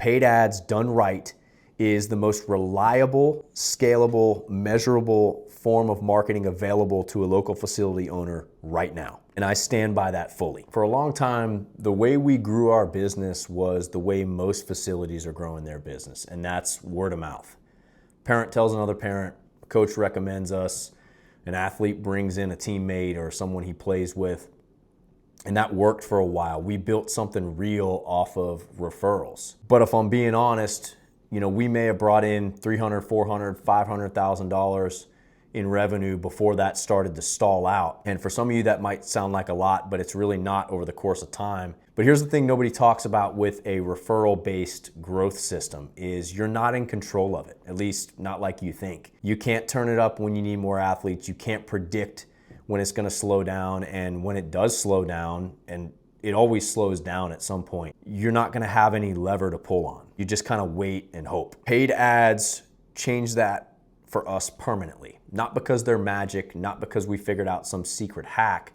Paid ads done right is the most reliable, scalable, measurable form of marketing available to a local facility owner right now. And I stand by that fully. For a long time, the way we grew our business was the way most facilities are growing their business, and that's word of mouth. Parent tells another parent, coach recommends us, an athlete brings in a teammate or someone he plays with, and that worked for a while. We built something real off of referrals. But if I'm being honest, we may have brought in $300,000, $400,000, $500,000 in revenue before that started to stall out. And for some of you, that might sound like a lot, but it's really not over the course of time. But here's the thing nobody talks about with a referral-based growth system is you're not in control of it, at least not like you think. You can't turn it up when you need more athletes. You can't predict when it's going to slow down, and when it does slow down, and it always slows down at some point, you're not going to have any lever to pull on. You just kind of wait and hope. Paid ads change that for us permanently, not because they're magic, not because we figured out some secret hack,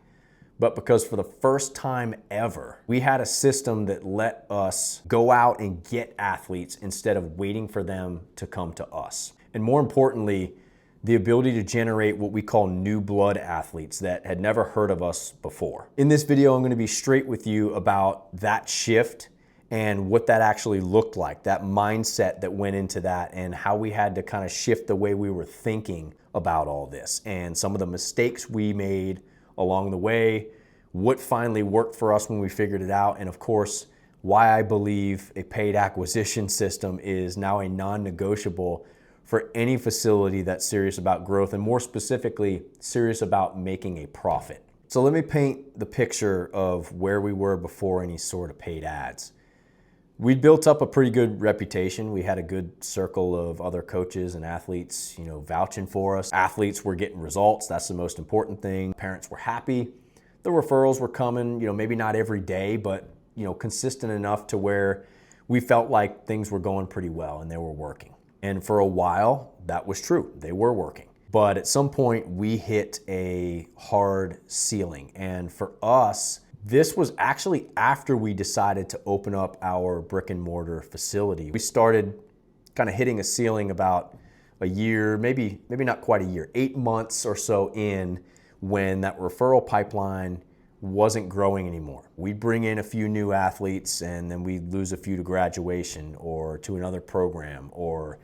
but because for the first time ever, we had a system that let us go out and get athletes instead of waiting for them to come to us. And more importantly, the ability to generate what we call new blood athletes that had never heard of us before. In this video, I'm going to be straight with you about that shift and what that actually looked like, that mindset that went into that, and how we had to kind of shift the way we were thinking about all this, and some of the mistakes we made along the way, what finally worked for us when we figured it out, and of course, why I believe a paid acquisition system is now a non-negotiable for any facility that's serious about growth, and more specifically, serious about making a profit. So let me paint the picture of where we were before any sort of paid ads. We built up a pretty good reputation. We had a good circle of other coaches and athletes, vouching for us. Athletes were getting results. That's the most important thing. Parents were happy. The referrals were coming, maybe not every day, but, consistent enough to where we felt like things were going pretty well and they were working. And for a while, that was true. They were working. But at some point, we hit a hard ceiling. And for us, this was actually after we decided to open up our brick and mortar facility. We started kind of hitting a ceiling about a year, maybe not quite a year, 8 months or so in, when that referral pipeline wasn't growing anymore. We'd bring in a few new athletes and then we'd lose a few to graduation or to another program or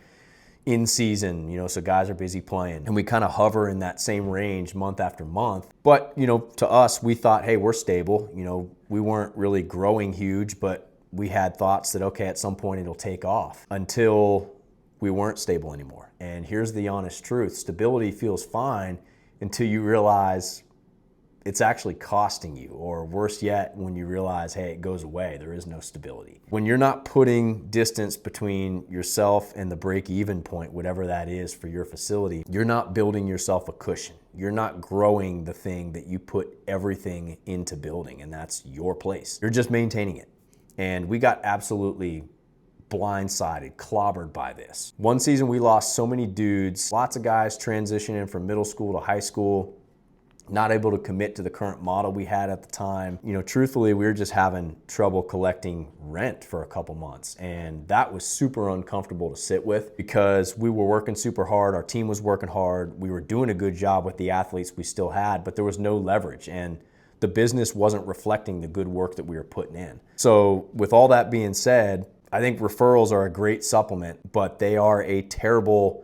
in season, so guys are busy playing. And we kind of hover in that same range month after month. But, to us, we thought, hey, we're stable. We weren't really growing huge, but we had thoughts that, okay, at some point it'll take off, until we weren't stable anymore. And here's the honest truth. Stability feels fine until you realize it's actually costing you, or worse yet, when you realize, hey, it goes away, there is no stability. When you're not putting distance between yourself and the break-even point, whatever that is for your facility, you're not building yourself a cushion. You're not growing the thing that you put everything into building, and that's your place. You're just maintaining it. And we got absolutely blindsided, clobbered by this. One season we lost so many dudes, lots of guys transitioning from middle school to high school, not able to commit to the current model we had at the time. Truthfully, we were just having trouble collecting rent for a couple months. And that was super uncomfortable to sit with because we were working super hard. Our team was working hard. We were doing a good job with the athletes we still had, but there was no leverage. And the business wasn't reflecting the good work that we were putting in. So with all that being said, I think referrals are a great supplement, but they are a terrible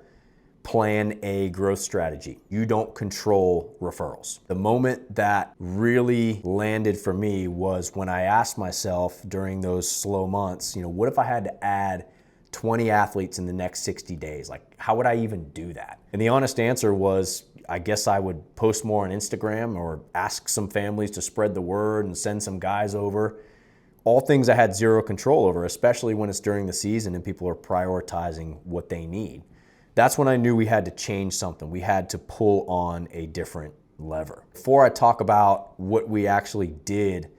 plan A growth strategy. You don't control referrals. The moment that really landed for me was when I asked myself during those slow months, what if I had to add 20 athletes in the next 60 days? Like, how would I even do that? And the honest answer was, I guess I would post more on Instagram or ask some families to spread the word and send some guys over. All things I had zero control over, especially when it's during the season and people are prioritizing what they need. That's when I knew we had to change something. We had to pull on a different lever. Before I talk about what we actually did,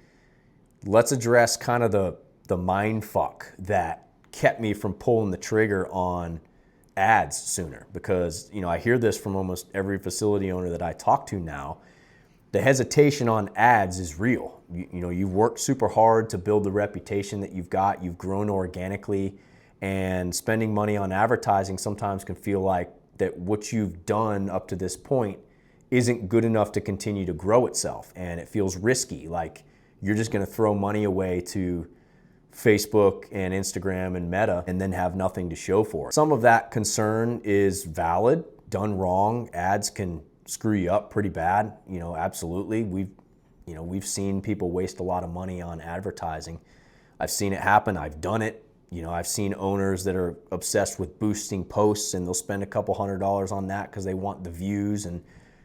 let's address kind of the mind fuck that kept me from pulling the trigger on ads sooner. Because, I hear this from almost every facility owner that I talk to now. The hesitation on ads is real. You know, you've worked super hard to build the reputation that you've got. You've grown organically, and spending money on advertising sometimes can feel like that what you've done up to this point isn't good enough to continue to grow itself. And it feels risky, like you're just gonna throw money away to Facebook and Instagram and Meta and then have nothing to show for it. Some of that concern is valid. Done wrong, ads can screw you up pretty bad. You know, absolutely. We've seen people waste a lot of money on advertising. I've seen it happen. I've done it. You know, I've seen owners that are obsessed with boosting posts, and they'll spend a couple $100s on that because they want the views, and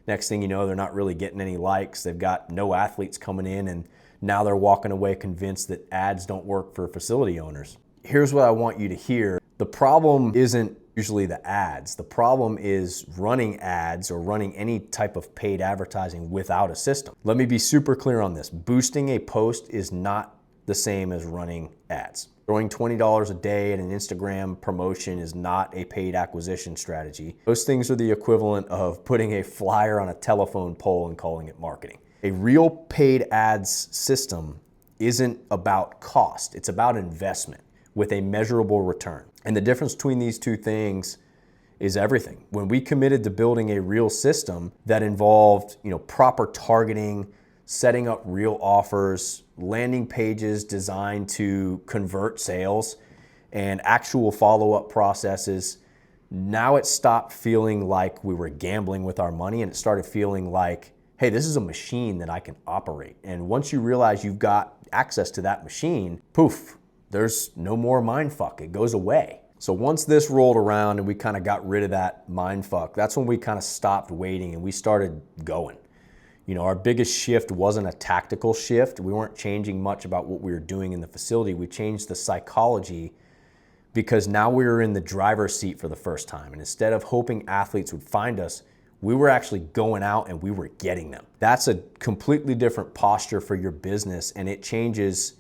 next thing you know, they're not really getting any likes. They've got no athletes coming in, and now they're walking away convinced that ads don't work for facility owners. Here's what I want you to hear. The problem isn't usually the ads. The problem is running ads or running any type of paid advertising without a system. Let me be super clear on this. Boosting a post is not the same as running ads. Throwing $20 a day at an Instagram promotion is not a paid acquisition strategy. Those things are the equivalent of putting a flyer on a telephone pole and calling it marketing. A real paid ads system isn't about cost. It's about investment with a measurable return. And the difference between these two things is everything. When we committed to building a real system that involved, proper targeting, setting up real offers, landing pages designed to convert sales, and actual follow-up processes, now it stopped feeling like we were gambling with our money, and it started feeling like, hey, this is a machine that I can operate. And once you realize you've got access to that machine, poof, there's no more mindfuck. It goes away. So once this rolled around and we kind of got rid of that mindfuck, that's when we kind of stopped waiting and we started going. Our biggest shift wasn't a tactical shift. We weren't changing much about what we were doing in the facility. We changed the psychology because now we were in the driver's seat for the first time. And instead of hoping athletes would find us, we were actually going out and we were getting them. That's a completely different posture for your business, and it changes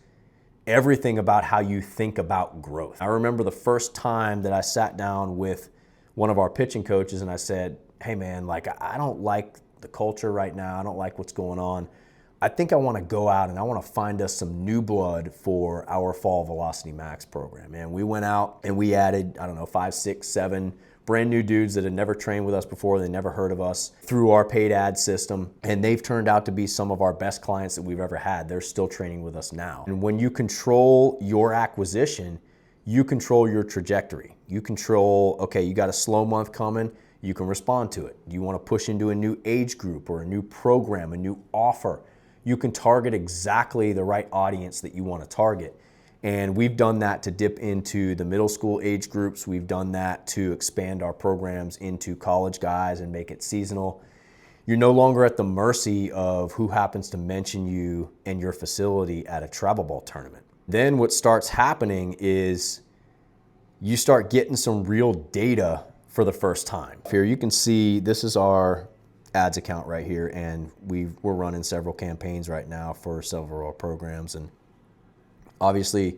everything about how you think about growth. I remember the first time that I sat down with one of our pitching coaches and I said, hey man, I don't like the culture right now. I don't like what's going on. I think I want to go out and I want to find us some new blood for our Fall Velocity Max program. And we went out and we added, 5, 6, 7 brand new dudes that had never trained with us before. They never heard of us through our paid ad system. And they've turned out to be some of our best clients that we've ever had. They're still training with us now. And when you control your acquisition, you control your trajectory. You control, okay, you got a slow month coming, you can respond to it. You want to push into a new age group or a new program, a new offer. You can target exactly the right audience that you want to target. And we've done that to dip into the middle school age groups. We've done that to expand our programs into college guys and make it seasonal. You're no longer at the mercy of who happens to mention you and your facility at a travel ball tournament. Then what starts happening is you start getting some real data for the first time. Here you can see this is our ads account right here, and we're running several campaigns right now for several of our programs. And obviously,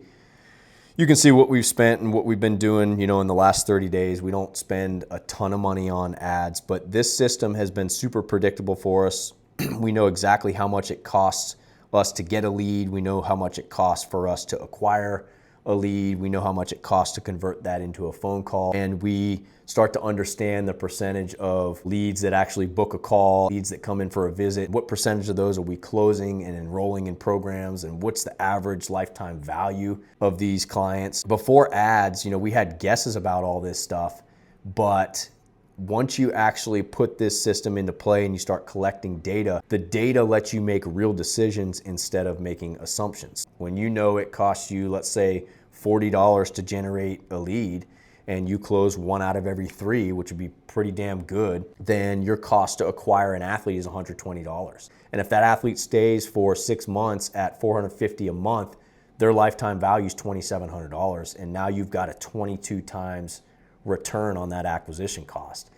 you can see what we've spent and what we've been doing, in the last 30 days. We don't spend a ton of money on ads, but this system has been super predictable for us. We know exactly how much it costs us to get a lead. We know how much it costs for us to acquire a lead. We know how much it costs to convert that into a phone call. And we start to understand the percentage of leads that actually book a call, leads that come in for a visit. What percentage of those are we closing and enrolling in programs, and what's the average lifetime value of these clients? Before ads, we had guesses about all this stuff, but once you actually put this system into play and you start collecting data, the data lets you make real decisions instead of making assumptions. When you know it costs you, let's say, $40 to generate a lead, and you close 1 out of every 3, which would be pretty damn good, then your cost to acquire an athlete is $120. And if that athlete stays for 6 months at $450 a month, their lifetime value is $2,700. And now you've got a 22 times return on that acquisition cost.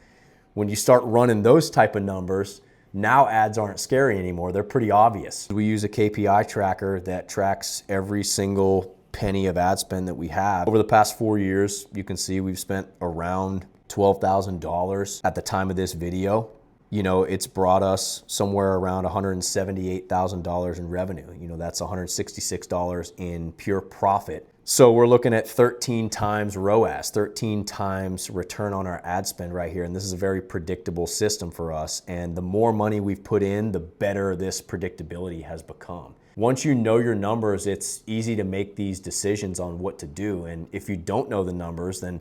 When you start running those type of numbers, now ads aren't scary anymore. They're pretty obvious. We use a KPI tracker that tracks every single penny of ad spend that we have. Over the past 4 years, you can see we've spent around $12,000 at the time of this video it's brought us somewhere around $178,000 in revenue. That's $166 in pure profit. So we're looking at 13 times ROAS, 13 times return on our ad spend right here. And this is a very predictable system for us. And the more money we've put in, the better this predictability has become. Once you know your numbers, it's easy to make these decisions on what to do. And if you don't know the numbers, then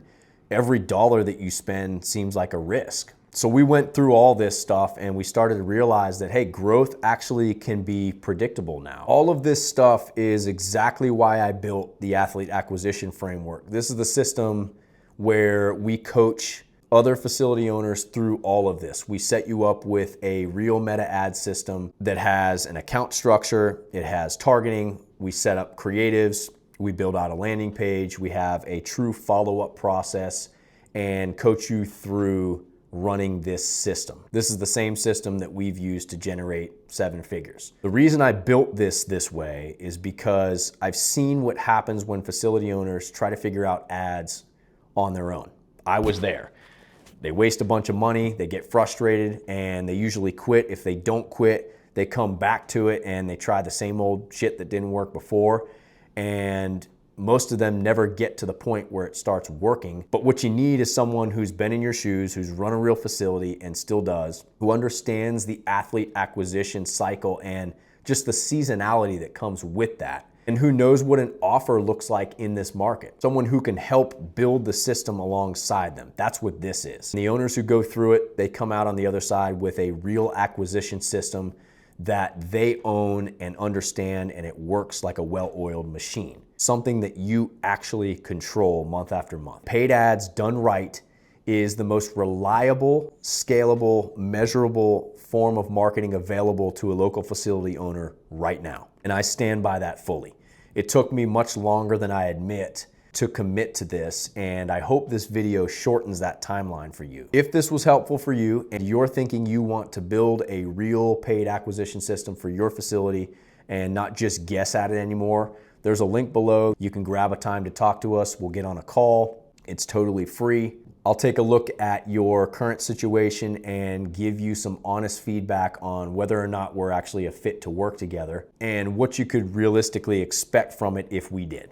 every dollar that you spend seems like a risk. So we went through all this stuff and we started to realize that, hey, growth actually can be predictable now. All of this stuff is exactly why I built the Athlete Acquisition Framework. This is the system where we coach other facility owners through all of this. We set you up with a real meta ad system that has an account structure, it has targeting, we set up creatives, we build out a landing page, we have a true follow-up process, and coach you through running this system. This is the same system that we've used to generate 7 figures. The reason I built this way is because I've seen what happens when facility owners try to figure out ads on their own. I was there. They waste a bunch of money, they get frustrated, and they usually quit. If they don't quit, they come back to it and they try the same old shit that didn't work before. And most of them never get to the point where it starts working. But what you need is someone who's been in your shoes, who's run a real facility and still does, who understands the athlete acquisition cycle and just the seasonality that comes with that, and who knows what an offer looks like in this market. Someone who can help build the system alongside them. That's what this is. And the owners who go through it, they come out on the other side with a real acquisition system that they own and understand, and it works like a well-oiled machine. Something that you actually control month after month. Paid ads done right is the most reliable, scalable, measurable form of marketing available to a local facility owner right now. And I stand by that fully. It took me much longer than I admit to commit to this, and I hope this video shortens that timeline for you. If this was helpful for you and you're thinking you want to build a real paid acquisition system for your facility and not just guess at it anymore, there's a link below. You can grab a time to talk to us. We'll get on a call. It's totally free. I'll take a look at your current situation and give you some honest feedback on whether or not we're actually a fit to work together and what you could realistically expect from it if we did.